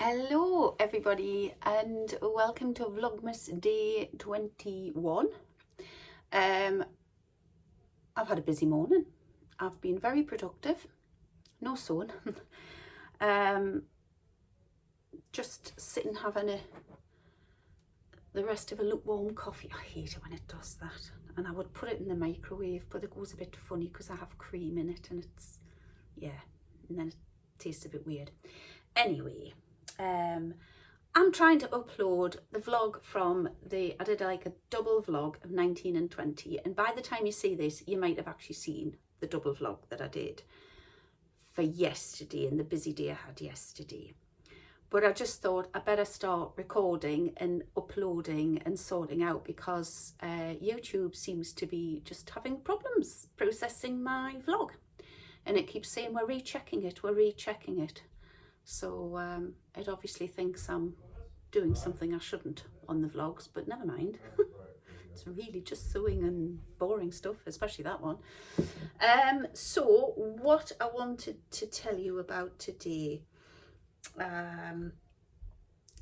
Hello everybody and welcome to Vlogmas day 21. I've had a busy morning. I've been very productive. No sewing. Just sitting having the rest of a lukewarm coffee. I hate it when it does that. And I would put it in the microwave, but it goes a bit funny because I have cream in it and it's, yeah, and then it tastes a bit weird. Anyway, I'm trying to upload the vlog from I did like a double vlog of 19 and 20, and by the time you see this you might have actually seen the double vlog that I did for yesterday and the busy day I had yesterday. But I just thought I better start recording and uploading and sorting out because YouTube seems to be just having problems processing my vlog, and it keeps saying we're rechecking it. So it obviously thinks I'm doing something I shouldn't on the vlogs, but never mind. It's really just sewing and boring stuff, especially that one. So what I wanted to tell you about today, I'm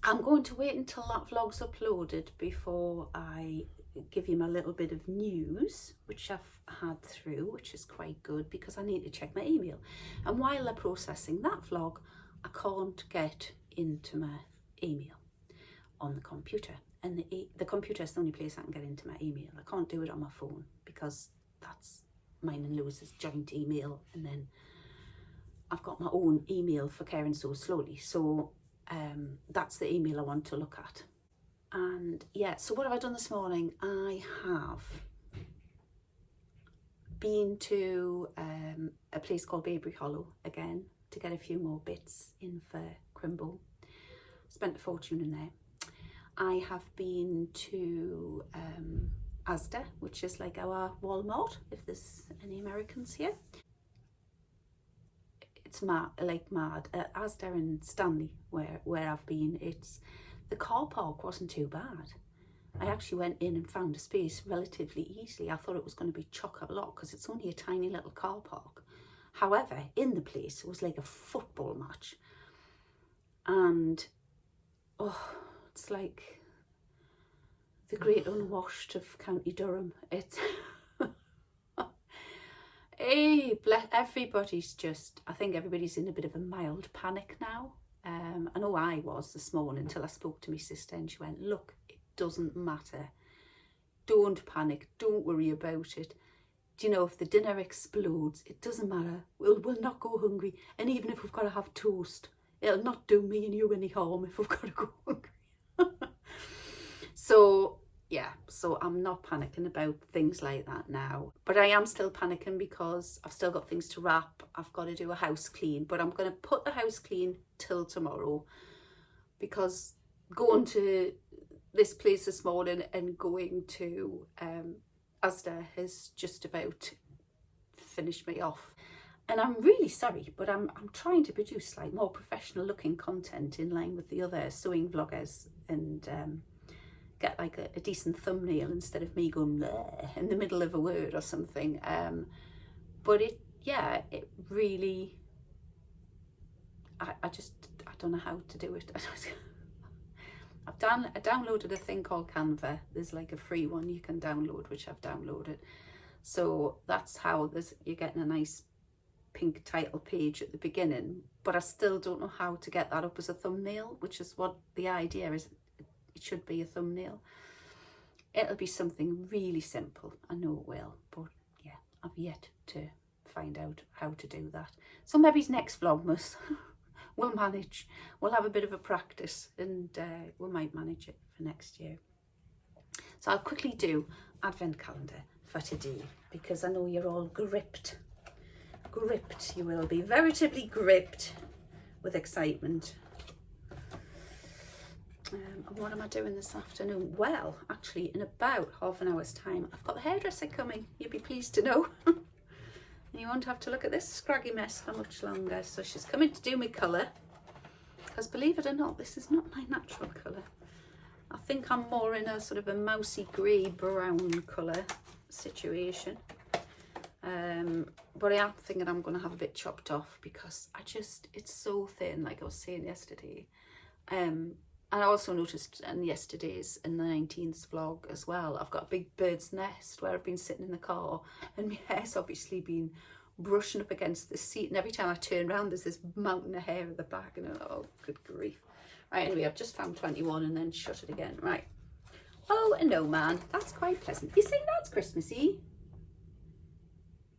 going to wait until that vlog's uploaded before I give you my little bit of news, which I've had through, which is quite good because I need to check my email. And while they're processing that vlog, I can't get into my email on the computer, and the computer is the only place I can get into my email. I can't do it on my phone because that's mine and Lewis's joint email, and then I've got my own email for Care and Sew Slowly, so that's the email I want to look at. And yeah, so what have I done this morning? I have been to a place called Baby Hollow again to get a few more bits in for Crimble. Spent a fortune in there. I have been to Asda, which is like our Walmart, if there's any Americans here. It's mad. Asda and Stanley, where I've been, the car park wasn't too bad. I actually went in and found a space relatively easily. I thought it was going to be chock-a-block because it's only a tiny little car park. However, in the place it was like a football match, and oh, it's like the great unwashed of County Durham. It's hey, everybody's just, I think everybody's in a bit of a mild panic now. I know I was this morning until I spoke to my sister and she went, look, it doesn't matter, don't panic, don't worry about it. Do you know, if the dinner explodes, it doesn't matter. We'll not go hungry. And even if we've got to have toast, it'll not do me and you any harm if we've got to go hungry. So, yeah, so I'm not panicking about things like that now. But I am still panicking because I've still got things to wrap. I've got to do a house clean. But I'm going to put the house clean till tomorrow because going to this place this morning and going to Asda has just about finished me off, and I'm really sorry, but I'm trying to produce like more professional looking content in line with the other sewing vloggers, and get like a decent thumbnail instead of me going bleh in the middle of a word or something. But it really, I don't know how to do it. I downloaded a thing called Canva. There's like a free one you can download, which I've downloaded. So that's how you're getting a nice pink title page at the beginning. But I still don't know how to get that up as a thumbnail, which is what the idea is. It should be a thumbnail. It'll be something really simple. I know it will. But yeah, I've yet to find out how to do that. So maybe next Vlogmas. We'll manage. We'll have a bit of a practice, and we might manage it for next year. So I'll quickly do advent calendar for today because I know you're all gripped. You will be veritably gripped with excitement. And what am I doing this afternoon? Well, actually, in about half an hour's time, I've got the hairdresser coming. You'll be pleased to know. And you won't have to look at this scraggy mess for much longer. So she's coming to do my colour, because believe it or not, this is not my natural colour. I think I'm more in a sort of a mousy grey brown colour situation. But I am thinking I'm going to have a bit chopped off because it's so thin, like I was saying yesterday. And I also noticed in yesterday's, in the 19th vlog as well, I've got a big bird's nest where I've been sitting in the car and my hair's obviously been brushing up against the seat, and every time I turn around there's this mountain of hair at the back, and oh, good grief. Right, anyway, I've just found 21 and then shut it again. Right. Oh, a no man. That's quite pleasant. You see, that's Christmassy.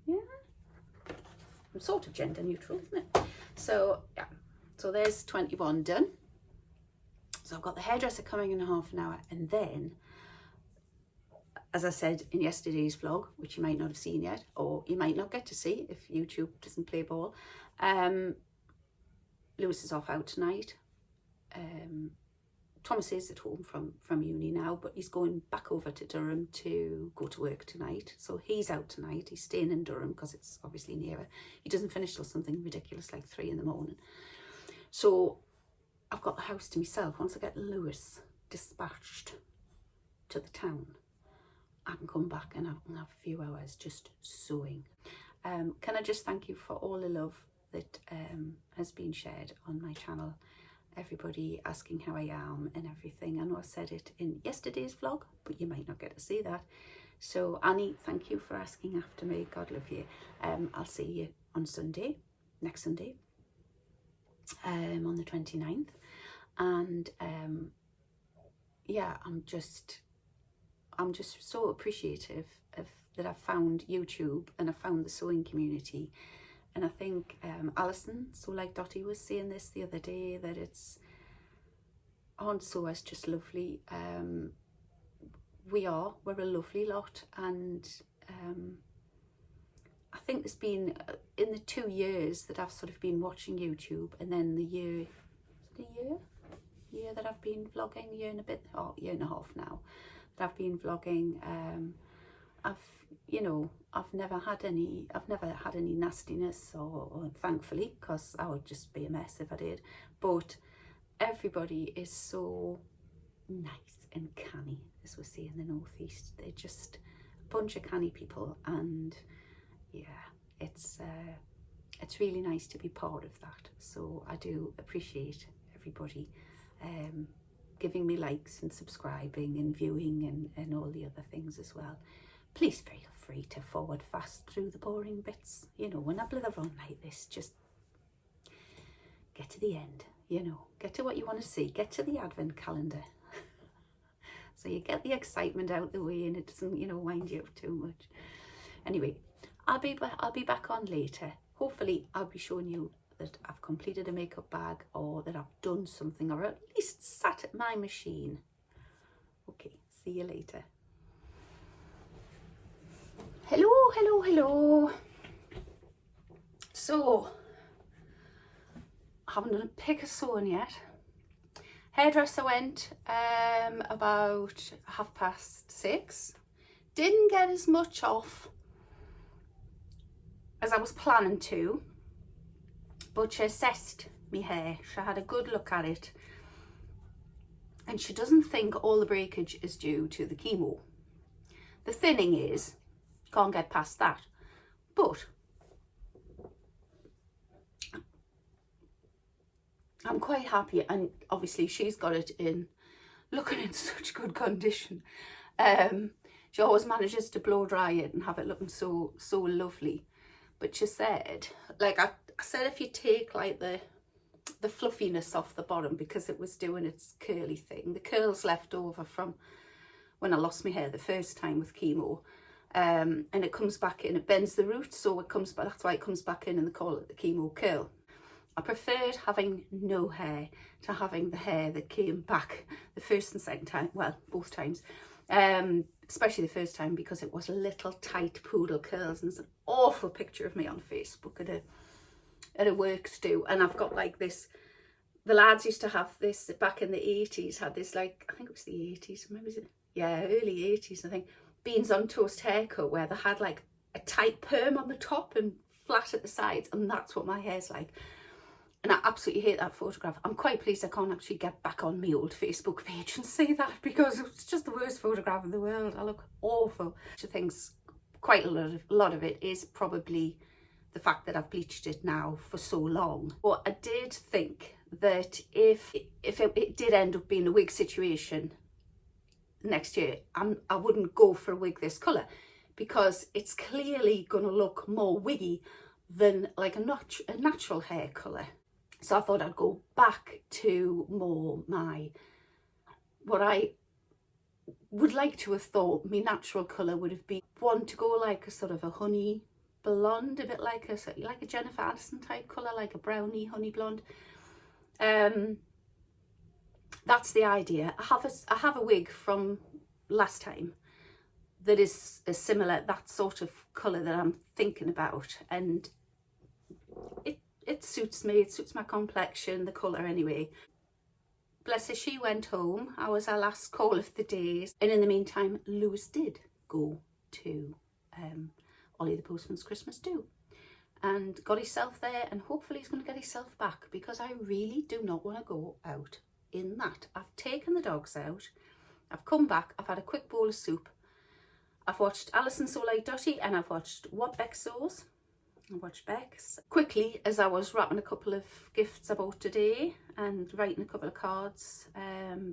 Yeah. I'm sort of gender neutral, isn't it? So, yeah. So there's 21 done. So I've got the hairdresser coming in half an hour, and then, as I said in yesterday's vlog, which you might not have seen yet, or you might not get to see if YouTube doesn't play ball, Lewis is off out tonight. Thomas is at home from uni now, but he's going back over to Durham to go to work tonight. So he's out tonight. He's staying in Durham because it's obviously nearer. He doesn't finish till something ridiculous like 3 in the morning. So I've got the house to myself. Once I get Lewis dispatched to the town, I can come back and have a few hours just sewing. Can I just thank you for all the love that has been shared on my channel. Everybody asking how I am and everything. I know I said it in yesterday's vlog, but you might not get to see that. So Annie, thank you for asking after me. God love you. I'll see you on Sunday, next Sunday, on the 29th. And yeah, I'm just so appreciative of that I've found YouTube and I found the sewing community. And I think Alison, so like Dottie was saying this the other day, that it's Aunt Sewers just lovely. We're a lovely lot, and I think there's been, in the 2 years that I've sort of been watching YouTube, and then the year that I've been vlogging, year and a bit, or year and a half now, that I've been vlogging, I've never had any nastiness, or thankfully, because I would just be a mess if I did. But everybody is so nice and canny, as we say in the northeast. They're just a bunch of canny people, and yeah, it's really nice to be part of that. So I do appreciate everybody giving me likes and subscribing and viewing and all the other things as well. Please feel free to forward fast through the boring bits. You know, when I blather on like this, just get to the end, you know, get to what you want to see, get to the advent calendar. So you get the excitement out the way and it doesn't, you know, wind you up too much. Anyway, I'll be back on later. Hopefully I'll be showing you that I've completed a makeup bag, or that I've done something, or at least sat at my machine. Okay, see you later. Hello. So, I haven't done a pick of sewing yet. Hairdresser went about 6:30. Didn't get as much off as I was planning to, but she assessed my hair. She had a good look at it, and she doesn't think all the breakage is due to the chemo. The thinning is, can't get past that, but I'm quite happy, and obviously she's got it looking in such good condition. She always manages to blow dry it and have it looking so lovely. But she said, like I said, if you take like the fluffiness off the bottom, because it was doing its curly thing, the curls left over from when I lost my hair the first time with chemo, and it comes back in, it bends the roots, so it comes back, that's why it comes back in, and they call it the chemo curl. I preferred having no hair to having the hair that came back the first and second time, well, both times, especially the first time, because it was little tight poodle curls, and there's an awful picture of me on Facebook at a works do, and I've got like this, the lads used to have this back in the 80s, had this, like, I think it was the 80s, maybe, yeah, early 80s, I think, beans on toast haircut, where they had like a tight perm on the top and flat at the sides, and that's what my hair's like. And I absolutely hate that photograph. I'm quite pleased I can't actually get back on my old Facebook page and say that, because it's just the worst photograph in the world. I look awful. She thinks quite a lot of it is probably the fact that I've bleached it now for so long. But I did think that if it did end up being a wig situation next year, I wouldn't go for a wig this colour, because it's clearly going to look more wiggy than like a natural hair colour. So I thought I'd go back to more what I would like to have thought my natural colour would have been. One to go like a sort of a honey blonde, a bit like a Jennifer Aniston type colour, like a brownie honey blonde. That's the idea. I have a wig from last time that is a similar, that sort of colour that I'm thinking about, and it suits me, it suits my complexion, the colour anyway. Bless her, she went home. I was our last call of the day, and in the meantime Lewis did go to Ollie the Postman's Christmas do, and got himself there, and hopefully he's going to get himself back, because I really do not want to go out in that. I've taken the dogs out, I've come back, I've had a quick bowl of soup, I've watched Alison So Like Dotty, and I've watched What Beck Sews. I watched Beck's quickly as I was wrapping a couple of gifts I bought today and writing a couple of cards,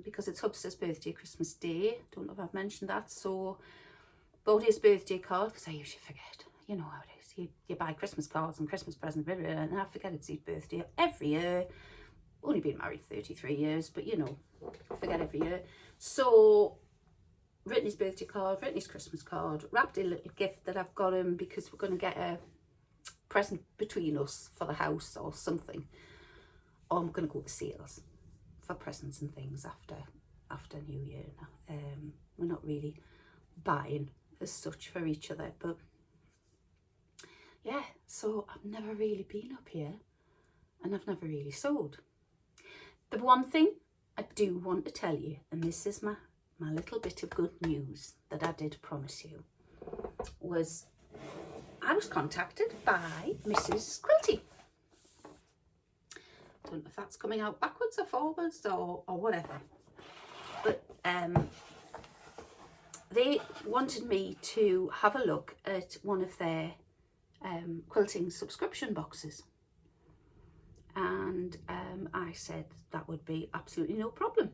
because it's Hubster's birthday, Christmas Day. Don't know if I've mentioned that. So bought his birthday card, because I usually forget. You know how it is. You buy Christmas cards and Christmas presents, and I forget it's his birthday every year. Only been married 33 years, but you know, I forget every year. So written his birthday card, written his Christmas card, wrapped a little gift that I've got him, because we're going to get a present between us for the house or something. Or I'm going to go to sales for presents and things after New Year. We're not really buying as such for each other, but yeah, so I've never really been up here, and I've never really sewed. The one thing I do want to tell you, and this is my little bit of good news that I did promise you, was I was contacted by Mrs. Quilty. Don't know if that's coming out backwards or forwards or whatever, but they wanted me to have a look at one of their quilting subscription boxes, and I said that would be absolutely no problem.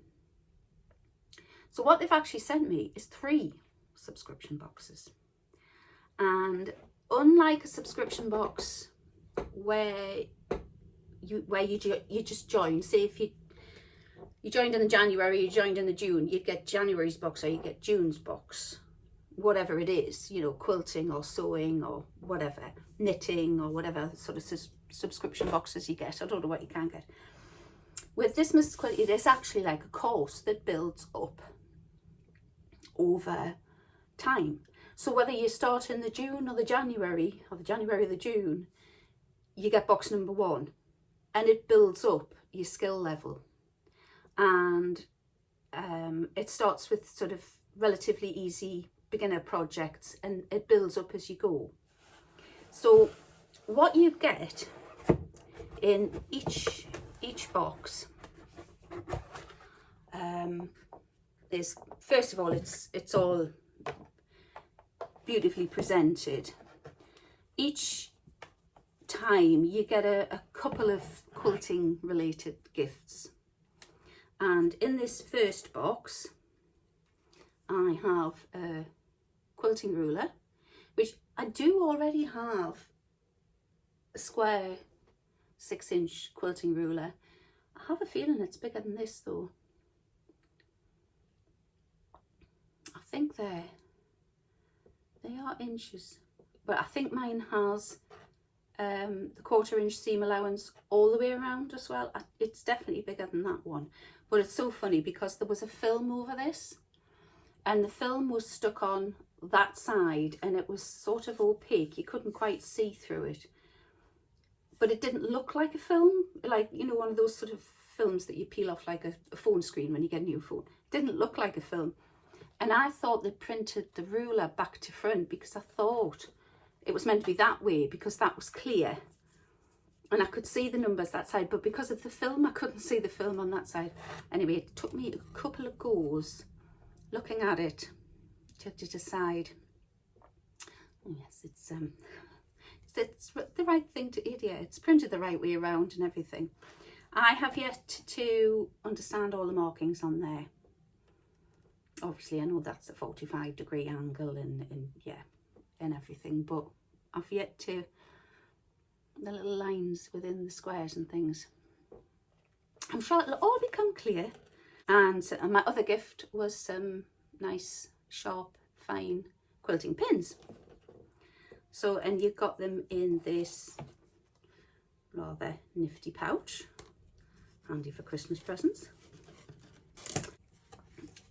So what they've actually sent me is 3 subscription boxes, and unlike a subscription box where you just join, say if you joined in the January, you joined in the June, you'd get January's box or you get June's box, whatever it is, you know, quilting or sewing or whatever, knitting or whatever sort of subscription boxes you get. I don't know what you can get. With this Mrs. Quilty, it is actually like a course that builds up over time. So whether you start in the June or the January, or the January or the June, you get box number 1, and it builds up your skill level. And it starts with sort of relatively easy beginner projects, and it builds up as you go. So what you get in each box is, first of all, it's all beautifully presented. Each time you get a couple of quilting related gifts, and in this first box I have a quilting ruler, which I do already have a square 6-inch quilting ruler. I have a feeling it's bigger than this though. I think they are inches, but I think mine has the 1/4 inch seam allowance all the way around as well. It's definitely bigger than that one. But it's so funny because there was a film over this, and the film was stuck on that side, and it was sort of opaque. You couldn't quite see through it, but it didn't look like a film, like, you know, one of those sort of films that you peel off like a phone screen when you get a new phone. It didn't look like a film. And I thought they printed the ruler back to front, because I thought it was meant to be that way, because that was clear and I could see the numbers that side, but because of the film I couldn't see the film on that side. Anyway, it took me a couple of goes looking at it to decide, yes, it's the right thing to eat. Yeah, it's printed the right way around and everything. I have yet to understand all the markings on there. Obviously I know that's a 45-degree angle and yeah, and everything, but I've yet to, the little lines within the squares and things. I'm sure it'll all become clear. And my other gift was some nice, sharp, fine quilting pins. So, and you got them in this rather nifty pouch, handy for Christmas presents.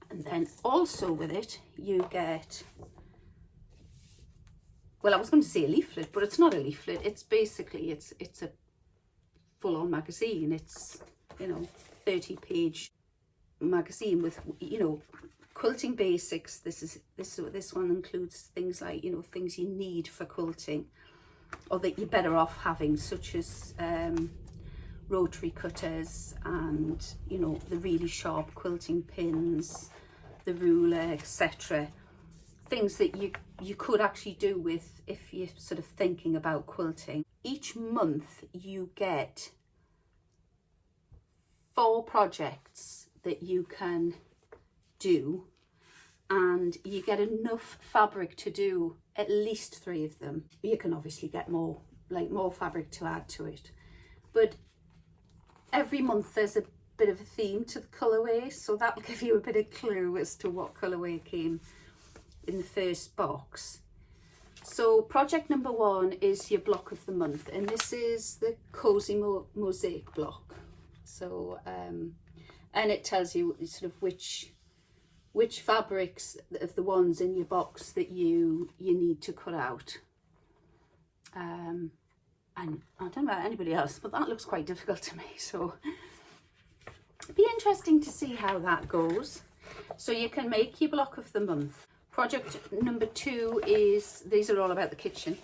And then also with it, you get, well, I was going to say a leaflet, but it's not a leaflet. It's basically, it's a full-on magazine. It's, you know, 30-page magazine with, you know, quilting basics. This one includes things like, you know, things you need for quilting or that you're better off having, such as rotary cutters and, you know, the really sharp quilting pins, the ruler, etc. Things that you could actually do with if you're sort of thinking about quilting. Each month you get 4 projects that you can do, and you get enough fabric to do at least 3 of them. You can obviously get more fabric to add to it, but every month there's a bit of a theme to the colourway, so that'll give you a bit of clue as to what colourway came in the first box. So project number 1 is your block of the month, and this is the Cozy Mosaic block. So and it tells you sort of which fabrics of the ones in your box that you need to cut out. And I don't know about anybody else, but that looks quite difficult to me, so it'd be interesting to see how that goes. So you can make your block of the month. Project number 2 is, these are all about the kitchen,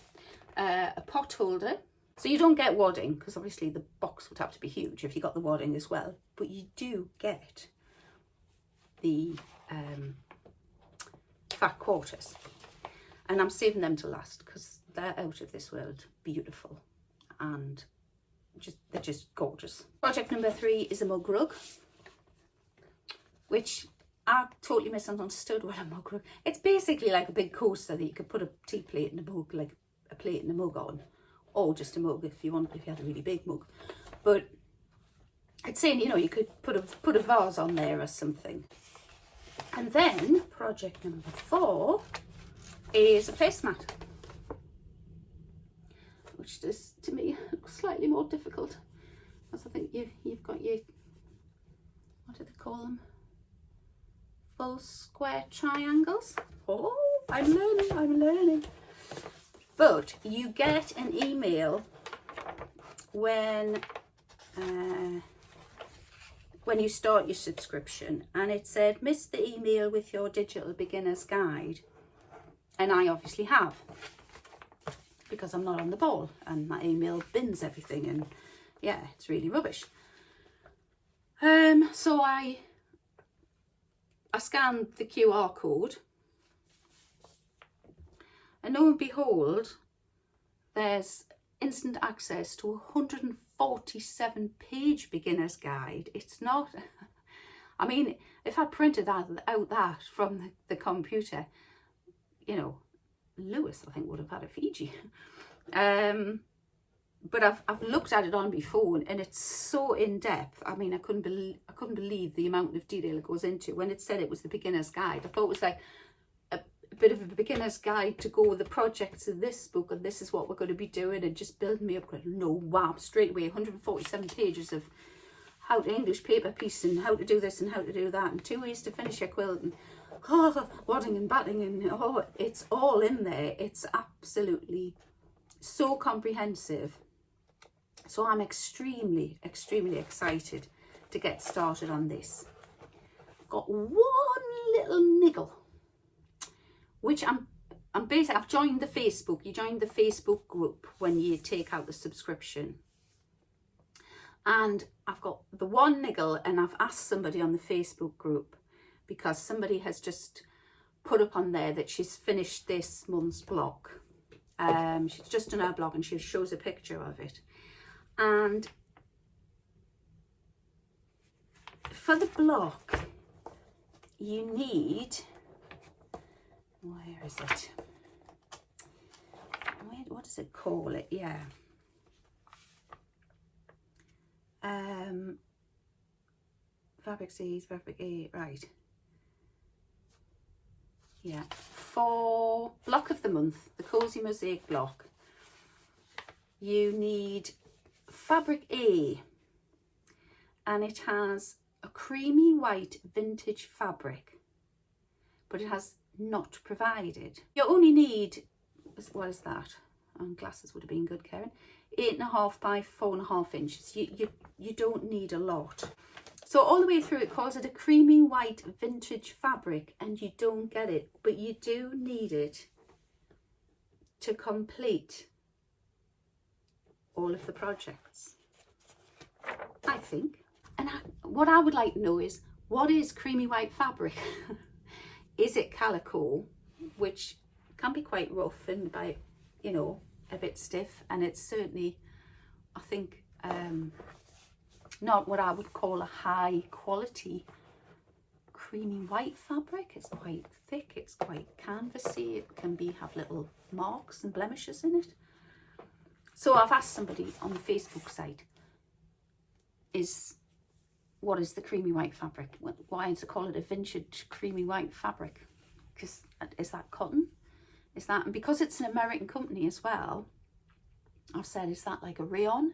a pot holder. So you don't get wadding, because obviously the box would have to be huge if you got the wadding as well, but you do get the fat quarters, and I'm saving them to last because they're out of this world beautiful and they're just gorgeous. Project number 3 is a mug rug, which I totally misunderstood what a mug rug. It's basically like a big coaster that you could put a tea plate and a mug, like a plate and a mug on, or just a mug if you had a really big mug. But it's saying, you know, you could put a vase on there or something. And then project number 4 is a placemat, which is, to me, slightly more difficult, because I think you've got your, what do they call them, full square triangles. Oh, I'm learning. But you get an email when you start your subscription, and it said, missed the email with your digital beginner's guide. And I obviously have, because I'm not on the ball and my email bins everything, and yeah, it's really rubbish. So I scanned the QR code, and lo and behold, there's instant access to a 147-page beginner's guide. It's not, I mean, if I printed that from the computer, you know, Lewis, I think, would have had a Fiji. But I've looked at it on my phone, and it's so in depth. I mean, I couldn't believe the amount of detail it goes into. When it said it was the beginner's guide, I thought it was like a bit of a beginner's guide to go with the projects in this book, and this is what we're going to be doing, and just building me up. No, wow, straight away 147 pages of how to English paper piece, and how to do this and how to do that, and 2 ways to finish your quilt, and wadding and batting, and it's all in there. It's absolutely so comprehensive. So I'm extremely excited to get started on this. I've got one little niggle, which I've joined the Facebook. You join the Facebook group when you take out the subscription. And I've got the one niggle, and I've asked somebody on the Facebook group, because somebody has just put up on there that she's finished this month's blog. She's just done her blog, and she shows a picture of it. And for the block, you need, where is it? What does it call it? Yeah. Fabric C's, Fabric A, right. Yeah, for block of the month, the Cozy Mosaic block, you need Fabric A, and it has a creamy white vintage fabric, but it has not provided. You only need, what is that? Glasses would have been good, Karen. 8.5 by 4.5 inches. You don't need a lot. So all the way through it calls it a creamy white vintage fabric, and you don't get it, but you do need it to complete all of the projects, I think. And what I would like to know is, what is creamy white fabric? Is it calico, which can be quite rough and you know, a bit stiff, and it's certainly, I think, not what I would call a high quality creamy white fabric. It's quite thick, it's quite canvassy, it can have little marks and blemishes in it. So I've asked somebody on the Facebook site, what is the creamy white fabric? Why is it called a vintage creamy white fabric? Because is that cotton? Is that, and because it's an American company as well, I've said, is that like a rayon?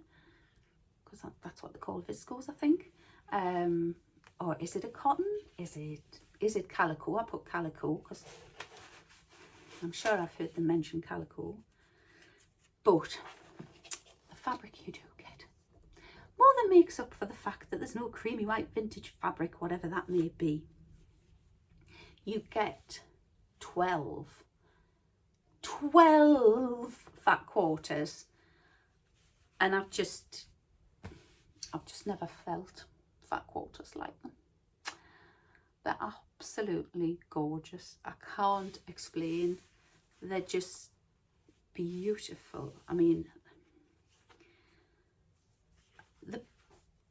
Because that's what they call viscose, I think. Or is it a cotton? Is it calico? I put calico because I'm sure I've heard them mention calico. But the fabric you do get more than makes up for the fact that there's no creamy white vintage fabric, whatever that may be. You get 12 fat quarters, and I've just never felt fat quarters like them. They're absolutely gorgeous. I can't explain. They're just beautiful. I mean,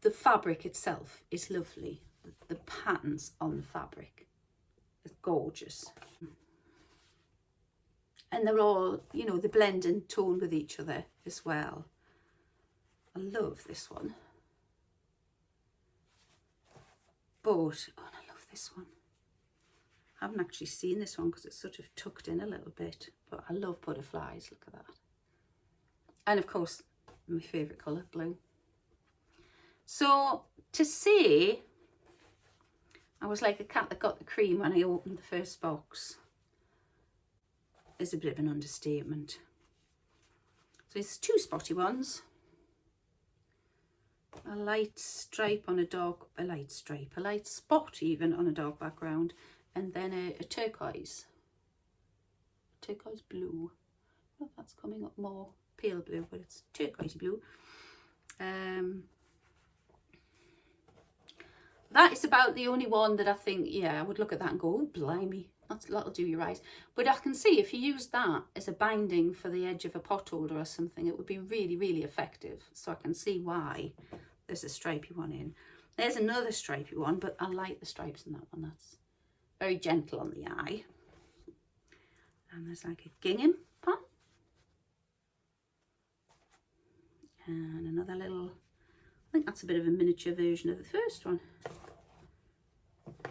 the fabric itself is lovely. The patterns on the fabric are gorgeous. And they're all, you know, they blend and tone with each other as well. I love this one. But, oh, and I love this one. I haven't actually seen this one because it's sort of tucked in a little bit. But I love butterflies, look at that. And of course, my favourite colour, blue. So, to say, I was like a cat that got the cream when I opened the first box is a bit of an understatement. So it's 2 spotty ones, a light stripe on a light spot even on a dark background, and then a turquoise blue. I don't know if that's coming up more pale blue, but it's turquoise blue. That is about the only one that I think, yeah, I would look at that and go, oh, blimey, that'll do your eyes. But I can see if you use that as a binding for the edge of a pot holder or something, it would be really, really effective. So I can see why there's a stripy one in. There's another stripy one, but I like the stripes in that one. That's very gentle on the eye. And there's like a gingham pan. And another little, I think that's a bit of a miniature version of the first one.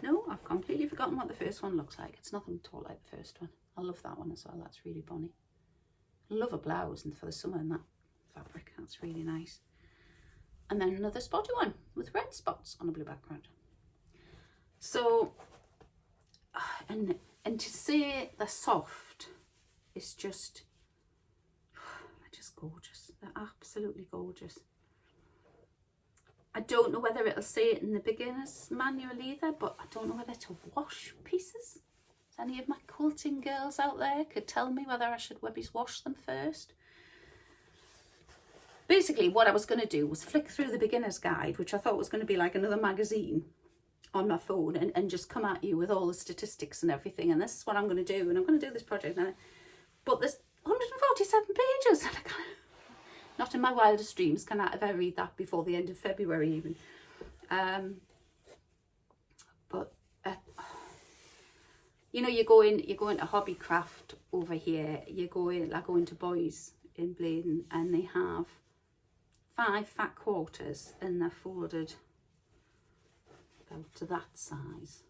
No, I've completely forgotten what the first one looks like. It's nothing at all like the first one. I love that one as well. That's really bonny. I love a blouse and for the summer in that fabric. That's really nice. And then another spotty one with red spots on a blue background. So, and to say they're soft is just, they're just gorgeous. They're absolutely gorgeous. I don't know whether it'll say it in the beginner's manual either, but I don't know whether to wash pieces. If any of my quilting girls out there could tell me whether I should maybe wash them first. Basically, what I was going to do was flick through the beginner's guide, which I thought was going to be like another magazine on my phone, and just come at you with all the statistics and everything. And this is what I'm going to do, and I'm going to do this project. But there's 147 pages, and I can't. Not in my wildest dreams can I ever read that before the end of February even. you know, you go into Hobbycraft over here, I go into Boys in Bladen, and they have 5 fat quarters, and they're folded about to that size.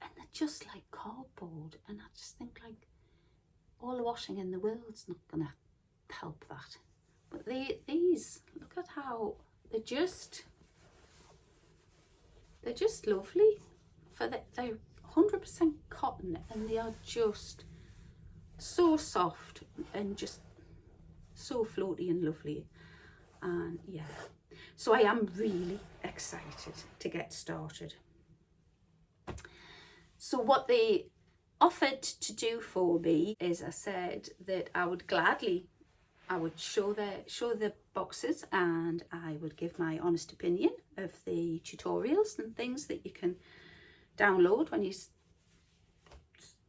And they're just like cardboard, and I just think, like, all the washing in the world's not gonna help that. But these, look at how they're just lovely. They're 100% cotton, and they are just so soft and just so floaty and lovely. And yeah, so I am really excited to get started. So what they offered to do for me is, I said that I would show the boxes, and I would give my honest opinion of the tutorials and things that you can download when you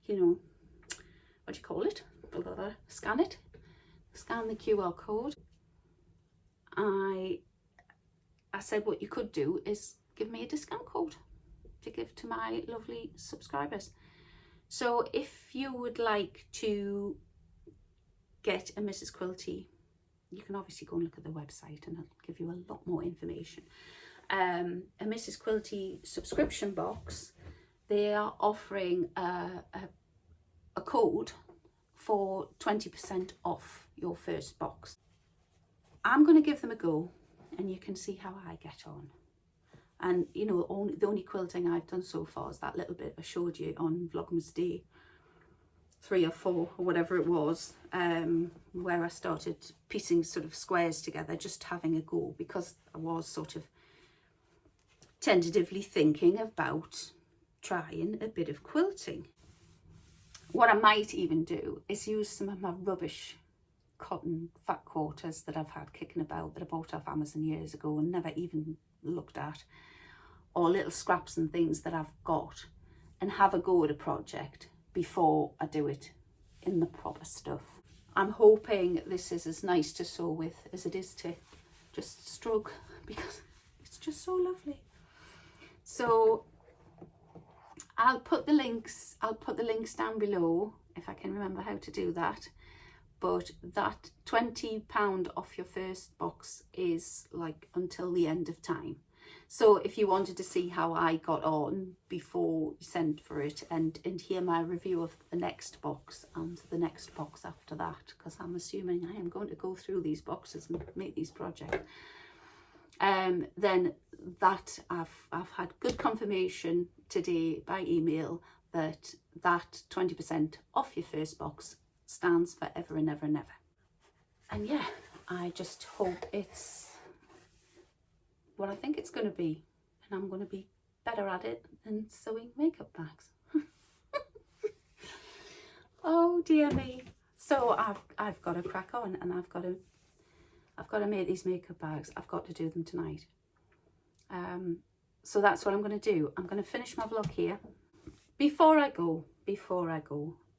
know, what do you call it? Scan the QR code. I said what you could do is give me a discount code to give to my lovely subscribers. So if you would like to get a Mrs. Quilty, you can obviously go and look at the website, and I'll give you a lot more information. A Mrs. Quilty subscription box, they are offering a code for 20% off your first box. I'm going to give them a go, and you can see how I get on. And you know, the only quilting I've done so far is that little bit I showed you on Vlogmas Day 3 or 4 or whatever it was, where I started piecing sort of squares together, just having a go, because I was sort of tentatively thinking about trying a bit of quilting. What I might even do is use some of my rubbish cotton fat quarters that I've had kicking about, that I bought off Amazon years ago and never even looked at, or little scraps and things that I've got, and have a go at a project before I do it in the proper stuff. I'm hoping this is as nice to sew with as it is to just stroke, because it's just so lovely. So I'll put the links down below if I can remember how to do that. But that £20 off your first box is like until the end of time. So if you wanted to see how I got on before you sent for it, and hear my review of the next box and the next box after that, because I'm assuming I am going to go through these boxes and make these projects, then that I've had good confirmation today by email that 20% off your first box stands forever and ever and ever. And yeah, I just hope it's what I think it's going to be, and I'm going to be better at it than sewing makeup bags. Oh dear me. So I've got to crack on, and I've got to make these makeup bags. I've got to do them tonight. So that's what I'm going to do. I'm going to finish my vlog here. Before I go,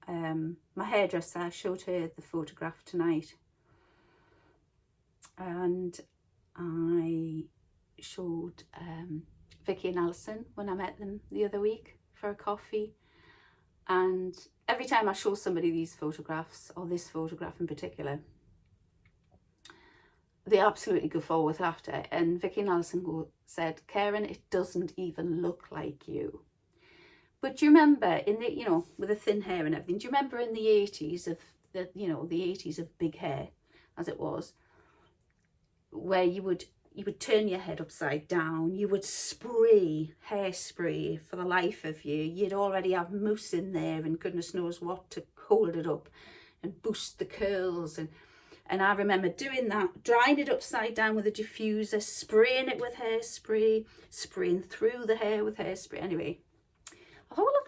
my hairdresser, I showed her the photograph tonight, and I showed Vicky and Alison when I met them the other week for a coffee. And every time I show somebody these photographs, or this photograph in particular, they absolutely go forward with laughter. And Vicky and Alison said, "Karen, it doesn't even look like you." But do you remember in the, you know, with the thin hair and everything, do you remember in the 80s of the, you know, the 80s of big hair, as it was, where you would turn your head upside down, you would spray hairspray for the life of you, you'd already have mousse in there and goodness knows what to hold it up and boost the curls, and I remember doing that, drying it upside down with a diffuser, spraying it with hairspray, spraying through the hair with hairspray. Anyway, I thought, well,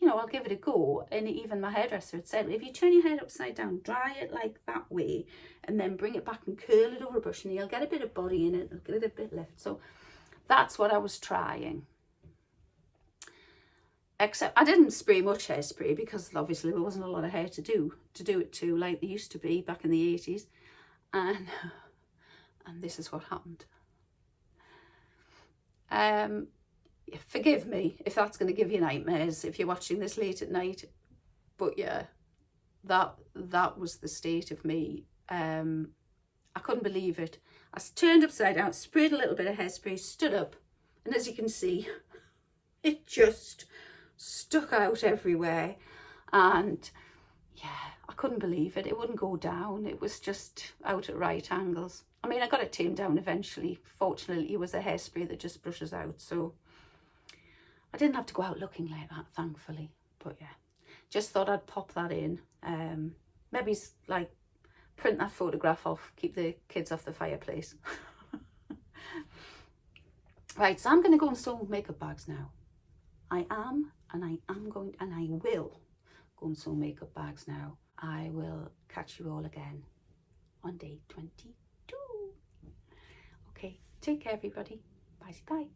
you know, I'll give it a go. And even my hairdresser had said, if you turn your head upside down, dry it like that way, and then bring it back and curl it over a brush, and you'll get a bit of body in it, it'll get a bit lift. So that's what I was trying. Except I didn't spray much hairspray, because obviously there wasn't a lot of hair to do it to, like there used to be back in the 80s. And this is what happened. yeah, forgive me if that's going to give you nightmares if you're watching this late at night. But yeah, that was the state of me. I couldn't believe it. I turned upside down, sprayed a little bit of hairspray, stood up, and as you can see, it just stuck out everywhere. And yeah, I couldn't believe it. It wouldn't go down. It was just out at right angles. I mean, I got it tamed down eventually. Fortunately, it was a hairspray that just brushes out. So I didn't have to go out looking like that, thankfully. But yeah, just thought I'd pop that in. Maybe like print that photograph off, keep the kids off the fireplace. Right, so I'm going to go and sew makeup bags now. I will go and sew makeup bags now. I will catch you all again on day 22. Okay, take care everybody. Bye bye.